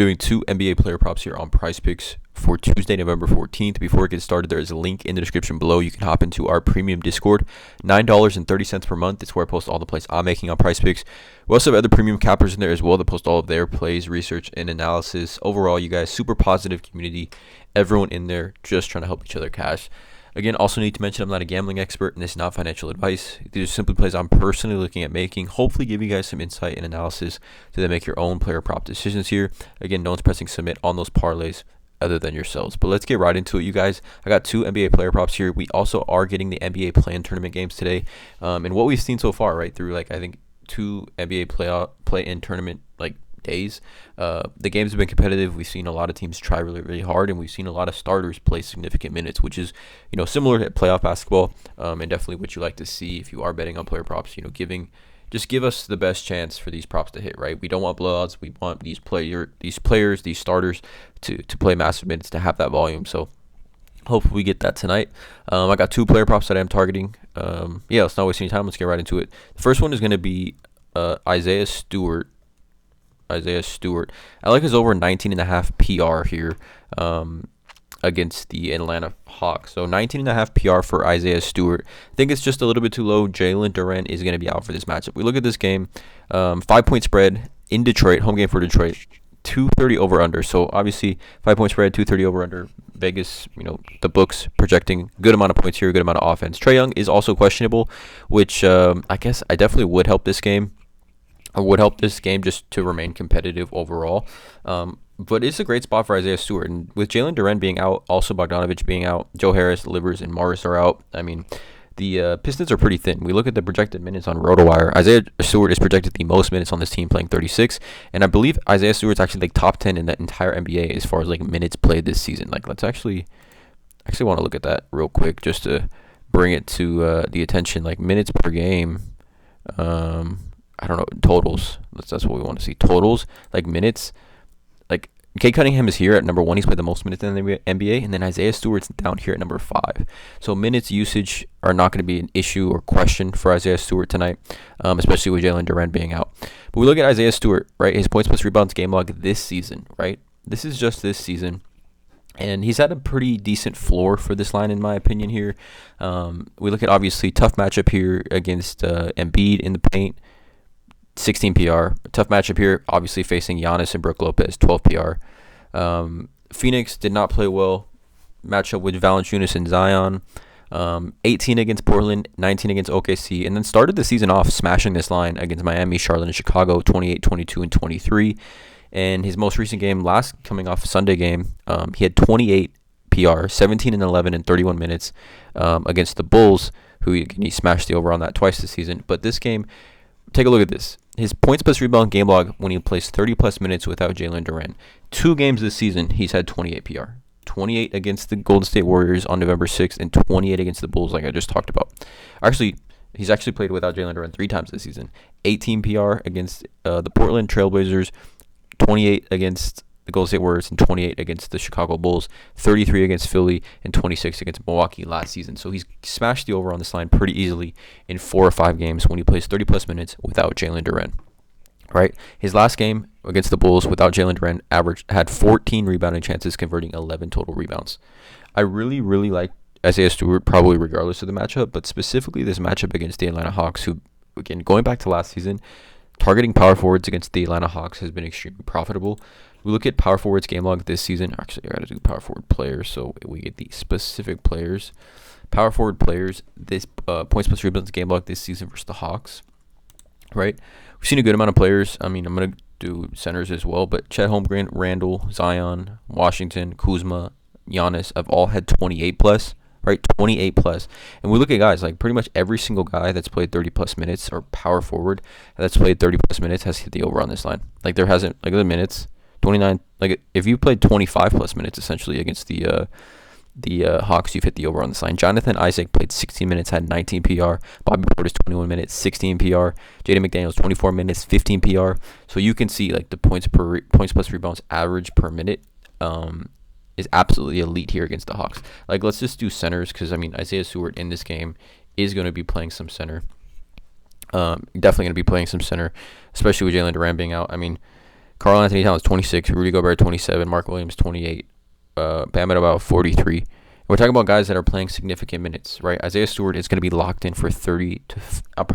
Doing two NBA player props here on PrizePicks for Tuesday, November 14th. Before it gets started, there is a link in the description below. You can hop into our premium Discord, $9.30 per month. It's where I post all the plays I'm making on PrizePicks. We also have other premium cappers in there as well that post all of their plays, research, and analysis. Overall, you guys, super positive community. Everyone in there just trying to help each other cash. Again, also need to mention I'm not a gambling expert and this is not financial advice. These are simply plays I'm personally looking at making. Hopefully give you guys some insight and analysis to then make your own player prop decisions here. Again, no one's pressing submit on those parlays other than yourselves. But let's get right into it, you guys. I got two NBA player props here. We also are getting the NBA play-in tournament games today. And what we've seen so far, right, through I think two NBA play-in tournament days, the games have been competitive. We've seen a lot of teams try really, really hard, and we've seen a lot of starters play significant minutes, which is similar to playoff basketball, and definitely what you like to see if you are betting on player props. Give us the best chance for these props to hit, right? We don't want blowouts. We want these starters to play massive minutes, to have that volume. So hopefully we get that tonight. I got two player props that I'm targeting. Let's not waste any time. Let's get right into it. The first one is going to be Isaiah Stewart. I like his over 19.5 PR here against the Atlanta Hawks. So 19.5 PR for Isaiah Stewart. I think it's just a little bit too low. Jalen Duren is going to be out for this matchup. We look at this game, 5-point spread in Detroit, home game for Detroit, 230 over under. So obviously 5-point spread, 230 over under. Vegas, the books projecting good amount of points here, good amount of offense. Trae Young is also questionable, which I guess I definitely would help this game. I would help this game just to remain competitive overall. But it's a great spot for Isaiah Stewart. And with Jalen Duren being out, also Bogdanovich being out, Joe Harris, Livers, and Morris are out. I mean, the Pistons are pretty thin. We look at the projected minutes on RotoWire. Isaiah Stewart is projected the most minutes on this team, playing 36. And I believe Isaiah Stewart's actually top 10 in the entire NBA as far as minutes played this season. Let's actually want to look at that real quick just to bring it to the attention. Minutes per game. I don't know, totals. That's what we want to see. Totals, minutes. Kate Cunningham is here at number 1. He's played the most minutes in the NBA. And then Isaiah Stewart's down here at number 5. So minutes usage are not going to be an issue or question for Isaiah Stewart tonight, especially with Jalen Duren being out. But we look at Isaiah Stewart, right? His points plus rebounds game log this season, right? This is just this season. And he's had a pretty decent floor for this line, in my opinion, here. We look at, obviously, tough matchup here against Embiid in the paint. 16 PR. Tough matchup here, obviously facing Giannis and Brook Lopez, 12 PR. Phoenix did not play well. Matchup with Valanciunas and Zion. 18 against Portland, 19 against OKC, and then started the season off smashing this line against Miami, Charlotte, and Chicago, 28, 22, and 23. And his most recent game, coming off Sunday game, he had 28 PR, 17 and 11 in 31 minutes against the Bulls, who he smashed the over on that twice this season. But this game, take a look at this. His points plus rebound game log when he plays 30-plus minutes without Jalen Duren. 2 games this season, he's had 28 PR. 28 against the Golden State Warriors on November 6th and 28 against the Bulls, like I just talked about. Actually, he's actually played without Jalen Duren 3 times this season. 18 PR against the Portland Trailblazers, 28 against the Golden State Warriors, and 28 against the Chicago Bulls, 33 against Philly, and 26 against Milwaukee last season. So he's smashed the over on this line pretty easily in 4 or 5 games when he plays 30-plus minutes without Jalen Duren. Right? His last game against the Bulls without Jalen Duren had 14 rebounding chances, converting 11 total rebounds. I really, really like Isaiah Stewart, probably regardless of the matchup, but specifically this matchup against the Atlanta Hawks, who, again, going back to last season, targeting power forwards against the Atlanta Hawks has been extremely profitable. We look at power forwards game log this season. Actually, I got to do power forward players, so we get the specific players. Power forward players, this points plus rebounds game log this season versus the Hawks, right? We've seen a good amount of players. I mean, I'm going to do centers as well, but Chet Holmgren, Randall, Zion, Washington, Kuzma, Giannis have all had 28 plus, right? 28 plus. And we look at guys, pretty much every single guy that's played 30 plus minutes, or power forward that's played 30 plus minutes, has hit the over on this line. There hasn't, the minutes, 29, if you played 25 plus minutes essentially against the Hawks, you've hit the over on this line. Jonathan Isaac played 16 minutes, had 19 PR. Bobby Portis 21 minutes, 16 PR. Jaden McDaniels 24 minutes, 15 PR. So you can see the points plus rebounds average per minute is absolutely elite here against the Hawks. Let's just do centers, because Isaiah Stewart in this game is going to be playing some center. Definitely going to be playing some center, especially with Jalen Duren being out. Karl Anthony Towns 26, Rudy Gobert 27, Mark Williams 28, Bam at about 43. We're talking about guys that are playing significant minutes, right? Isaiah Stewart is going to be locked in for 30 to.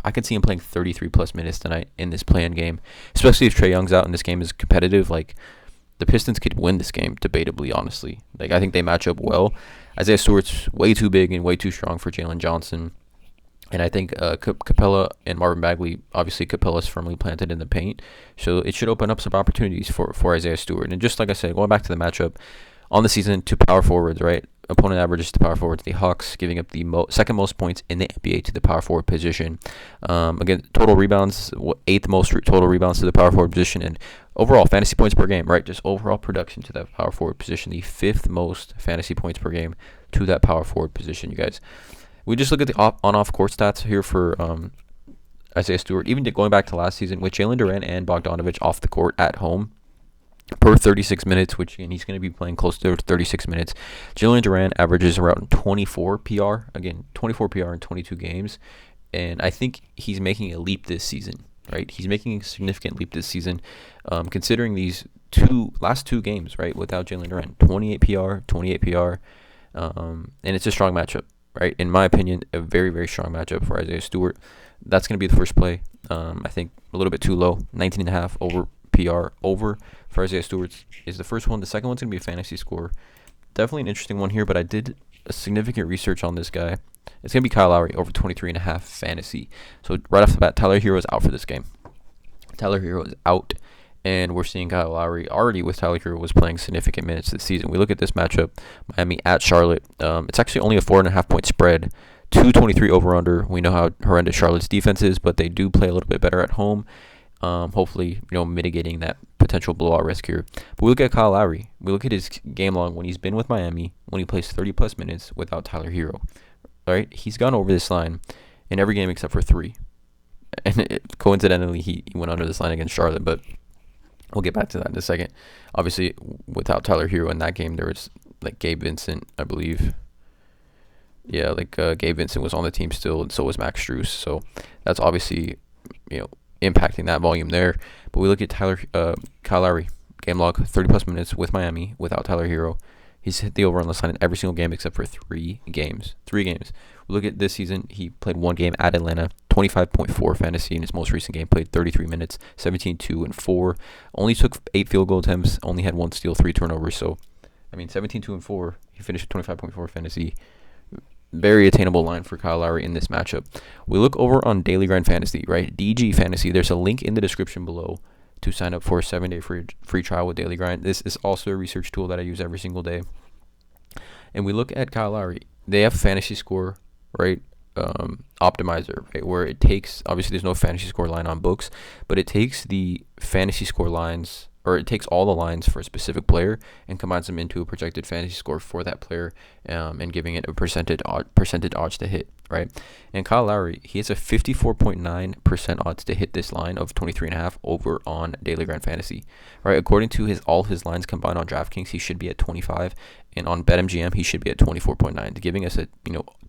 I can see him playing 33 plus minutes tonight in this play-in game, especially if Trae Young's out and this game is competitive. Like, the Pistons could win this game, debatably, honestly. Like, I think they match up well. Isaiah Stewart's way too big and way too strong for Jalen Johnson. And I think Capella and Marvin Bagley, obviously Capella's firmly planted in the paint. So it should open up some opportunities for Isaiah Stewart. And just like I said, going back to the matchup, on the season, 2 power forwards, right? Opponent averages to power forwards. The Hawks giving up the second most points in the NBA to the power forward position. Again, total rebounds, 8th most total rebounds to the power forward position. And overall, fantasy points per game, right? Just overall production to that power forward position. The 5th most fantasy points per game to that power forward position, you guys. We just look at the on-off court stats here for Isaiah Stewart. Even going back to last season, with Jalen Duren and Bogdanovic off the court at home, per 36 minutes, which again, he's going to be playing close to 36 minutes. Jalen Duren averages around 24 PR. Again, 24 PR in 22 games. And I think he's making a leap this season, right? He's making a significant leap this season, considering these last two games, right, without Jalen Duren. 28 PR, 28 PR. And it's a strong matchup, right? In my opinion, a very, very strong matchup for Isaiah Stewart. That's going to be the first play. I think a little bit too low. 19.5 over PR over for Isaiah Stewart is the first one. The second one's going to be a fantasy score. Definitely an interesting one here, but I did a significant research on this guy. It's going to be Kyle Lowry over 23.5 fantasy. So right off the bat, Tyler Hero is out for this game. Tyler Hero is out, and we're seeing Kyle Lowry already with Tyler Hero was playing significant minutes this season. We look at this matchup, Miami at Charlotte. It's actually only a 4.5 point spread. 223 over under. We know how horrendous Charlotte's defense is, but they do play a little bit better at home. Hopefully, mitigating that potential blowout risk here. But we look at Kyle Lowry. We look at his game log when he's been with Miami, when he plays 30 plus minutes without Tyler Hero. All right, he's gone over this line in every game except for 3. And coincidentally, he went under this line against Charlotte, but we'll get back to that in a second. Obviously, without Tyler Hero in that game, there was like Gabe Vincent, I believe. Yeah, Gabe Vincent was on the team still, and so was Max Strus. So that's obviously, impacting that volume there. But we look at Kyle Lowry, game log, 30 plus minutes with Miami without Tyler Hero. He's hit the over on this line in every single game except for 3 games. 3 games. We look at this season, he played 1 game at Atlanta, 25.4 fantasy in his most recent game, played 33 minutes, 17, 2, and 4. Only took 8 field goal attempts, only had 1 steal, 3 turnovers. So, 17, 2, and 4. He finished with 25.4 fantasy. Very attainable line for Kyle Lowry in this matchup. We look over on Daily Grind Fantasy, right? DG Fantasy. There's a link in the description below to sign up for a 7-day free trial with Daily Grind. This is also a research tool that I use every single day. And we look at Kyle Lowry. They have a fantasy score, right? Optimizer, right? Where it takes, obviously there's no fantasy score line on books, but it takes the fantasy score lines, or it takes all the lines for a specific player and combines them into a projected fantasy score for that player, and giving it a percentage odds to hit, right? And Kyle Lowry, he has a 54.9% odds to hit this line of 23.5 over on Daily Grind Fantasy, right? According to all his lines combined on DraftKings, he should be at 25, and on BetMGM, he should be at 24.9, giving us a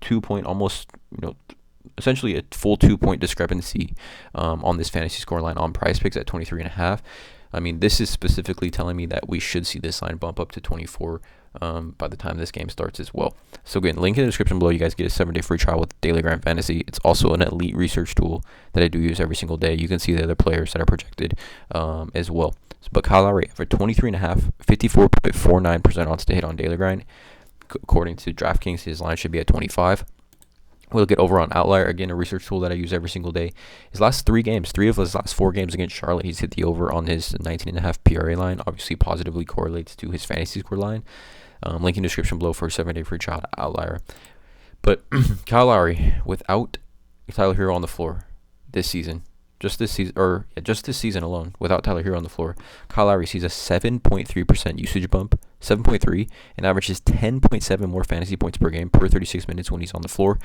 2-point, almost essentially a full 2-point discrepancy on this fantasy score line on PrizePicks at 23.5. This is specifically telling me that we should see this line bump up to 24 by the time this game starts as well. So again, link in the description below. You guys get a 7-day free trial with Daily Grind Fantasy. It's also an elite research tool that I do use every single day. You can see the other players that are projected as well. But Kyle Lowry for 23.5, 54.49% odds to hit on Daily Grind. According to DraftKings, his line should be at 25. We'll get over on Outlier, again, a research tool that I use every single day. His last 3 games, 3 of his last 4 games against Charlotte, he's hit the over on his 19.5 PRA line. Obviously, positively correlates to his fantasy score line. Link in the description below for a 7-day free trial to Outlier. But Kyle Lowry, without Tyler Hero on the floor this season, just this season alone, without Tyler Hero on the floor, Kyle Lowry sees a 7.3% usage bump, 7.3, and averages 10.7 more fantasy points per game per 36 minutes when he's on the floor,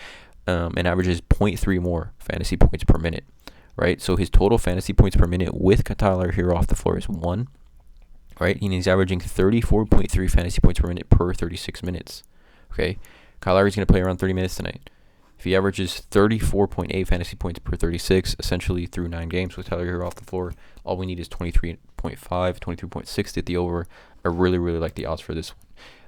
and averages 0.3 more fantasy points per minute, right? So his total fantasy points per minute with Tyler Hero off the floor is 1, right? And he's averaging 34.3 fantasy points per minute per 36 minutes, okay? Kyle Lowry's going to play around 30 minutes tonight. If he averages 34.8 fantasy points per 36, essentially through 9 games with Tyler Hero off the floor, all we need is 23.5, 23.6 to hit the over. I really, really like the odds for this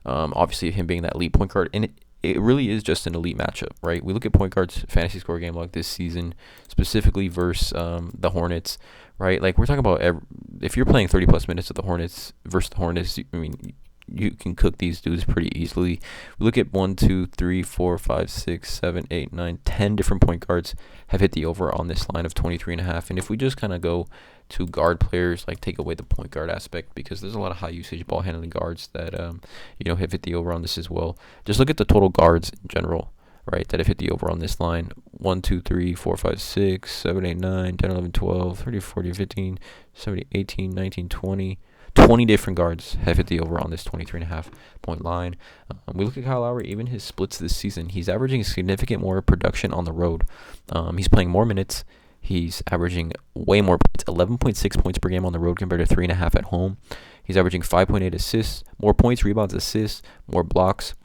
one. Obviously, him being that elite point guard, and it really is just an elite matchup, right? We look at point guards' fantasy score game log this season, specifically versus the Hornets, right? Like, we're talking about if you're playing 30-plus minutes of the Hornets versus the Hornets, I mean, you can cook these dudes pretty easily. We look at 1, 2, 3, 4, 5, 6, 7, 8, 9, 10 different point guards have hit the over on this line of 23.5. And if we just kind of go to guard players, like take away the point guard aspect, because there's a lot of high usage ball handling guards that have hit the over on this as well. Just look at the total guards in general, right, that have hit the over on this line. 1, 2, 3, 4, 5, 6, 7, 8, 9, 10, 11, 12, 13, 14, 15, 17, 18, 19, 20. 20 different guards have hit the over on this 23.5 point line. We look at Kyle Lowry, even his splits this season, he's averaging significant more production on the road. He's playing more minutes. He's averaging way more points, 11.6 points per game on the road compared to 3.5 at home. He's averaging 5.8 assists, more points, rebounds, assists, more blocks,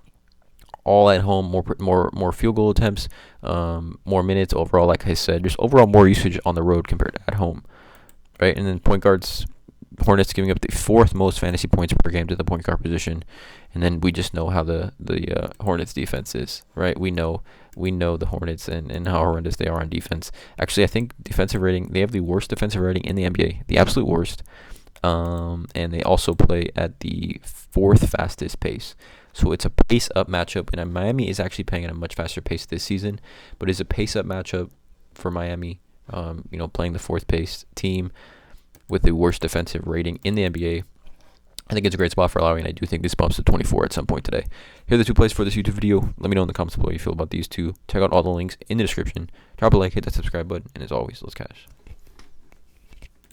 all at home, more field goal attempts, more minutes overall. Like I said, just overall more usage on the road compared to at home, right? And then point guards, Hornets giving up the 4th most fantasy points per game to the point guard position, and then we just know how the Hornets defense is, right? We know the Hornets and how horrendous they are on defense. Actually, I think defensive rating, they have the worst defensive rating in the NBA, the absolute worst, and they also play at the 4th fastest pace. So it's a pace up matchup, and Miami is actually playing at a much faster pace this season, but it's a pace up matchup for Miami. Playing the 4th pace team with the worst defensive rating in the NBA. I think it's a great spot for Lowry, and I do think this bumps to 24 at some point today. Here are the 2 plays for this YouTube video. Let me know in the comments below how you feel about these 2. Check out all the links in the description. Drop a like, hit that subscribe button, and as always, let's cash.